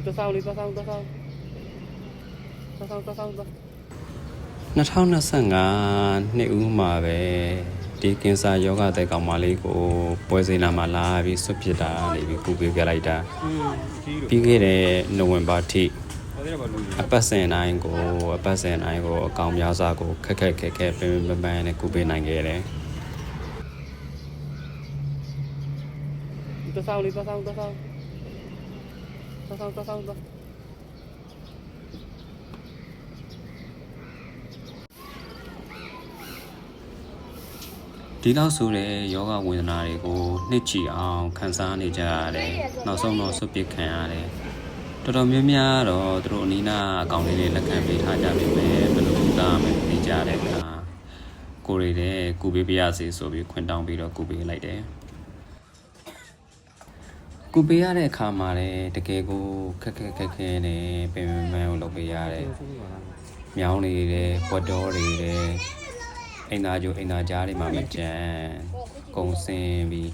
ตัวเศร้าเลยตัวเศร้าตัวเศร้า2025နှစ်ဦးမှာပဲဒီကင်ဆာယောဂတဲ့ကောင်မလေးကိုပွဲစဉ်လာမှာလာပြီးဆွတ်ဖြစ်တာနေပြီးကူပေးခဲ့လိုက်တာပြီးခဲ့တဲ့နိုဝင်ဘာထိအပတ်စဉ်တိုင်းကိုအကောင်များစွာကိုခက်ပန်းနဲ့ကူပေးနိုင်ခဲ့တယ်ตัวเศร้าเลยตัวเศร้าဒီလောက်ဆိုတဲ့ယောဂဝေဒနာတွေကိုနှစ်ချီအောင်ခံစားနေကြရတယ်နောက်ဆုံးတော့ဆွတ်ပစ်ခံရတယ်တော်တော်များများတော့သူတို့အနီးနားအကောင်လေးတွေလက်ခံပေးထားကြပြီပဲဘယ်လိုလုပ်သားမယ်သိကြတဲ့အခါကိုရီတဲ့ကူပေးပြရစီဆိုပြီးခွင့်တောင်းပြီးတော့ကူပေးလိုက်တယ်ကူပေးရတဲ့အခါမှာလည်းတကယ်ကိုခက်နဲ့ပင်ပန်းကိုလုပ်ပေးရတယ်မြောင်းနေတယ်ပွက်တော်တွေတယ်အိမ်သားကျိုးအိမ်သားကြားတွေမှာမကြမ်းကုံစင်းပြီး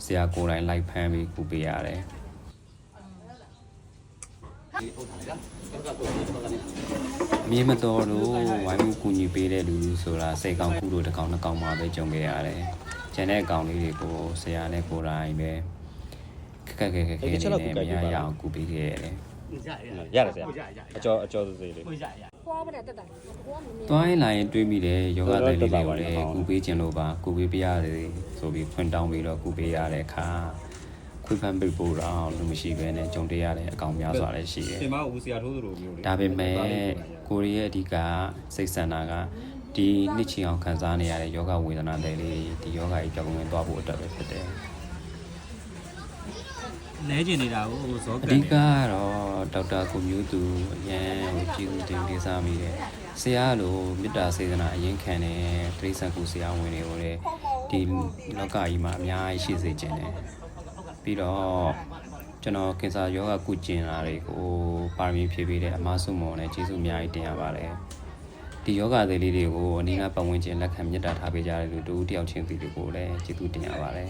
ဆရာကိုယ်တိုင်လိုက်ဖမ်းပြီးကူပေးရတယ်မြေမတော်လို့ဝိုင်းမှုကူညီပေးတဲ့လူဆိုတာစိတ်ကောင်းကူလို့တစ်ကောင်နှစ်ကောင်မှပဲကြုံခဲ့ရတယ်ကျန်တဲ့အကောင်လေးတွေကိုဆရာနဲ့ကိုယ်တိုင်ပဲခက်နဲ့မရရအောင်ကူပေးခဲ့ရတယ်ရတယ်ဆရာအကျော်စေးလေးတွိုင်းလာရင်တွေးမိတယ်ယောဂတဲ့လေးတွေကိုလည်းကူပေးခြင်းလို့ပါကူပေးပြရတယ်ဆိုပြီးဖွင့်တောင်းပြီးတော့ကူပေးရတဲ့အခါခွေးဖမ်းပိတ်ပို့တော့လူမရှိဘဲနဲ့ကြုံတွေ့ရတဲ့အကောင်များစွာလည်းရှိတယ်တင်မဦးဆရာထိုးသလိုမျိုးလေဒါပေမဲ့ကိုရီးယားအဓိကစိတ်ဆန္ဒကဒီနှစ်ချီအောင်ခံစားနေရတဲ့ယောဂဝေဒနာတွေလေးဒီယောဂကြီးပြောင်းလဲသွားဖို့အတွက်ပဲဖြစ်တယ်လဲကျင်နေတာကိုဇောအဓိကကတော့ဒေါက်တာကိုမျိုးသူအရန်ကြည့်တင်ပေးစားမိတယ်ဆရာလိုမေတ္တာစေတနာအရင်ခံတဲ့တိရစ္ဆာန်ကူဆရာဝန်တွေကိုလည်းဒီလောကကြီးမှာအများကြီးရှိစေခြင်းတယ်ပြီးတော့ကျွန်တော်ကင်ဆာယောဂကုကျင်လာတွေကိုပါရမီဖြည့်ပေးတဲ့အမဆုမွန်နဲ့ကျေးဇူးအများကြီးတင်ရပါတယ်ဒီယောဂသေးလေးတွေကိုအနည်းငယ်ပတ်ဝန်းကျင်လက်ခံမြတ်တာထားပေးကြတဲ့လူတူတယောက်ချင်းစီတွေကိုလည်းကျေးဇူးတင်ရပါတယ်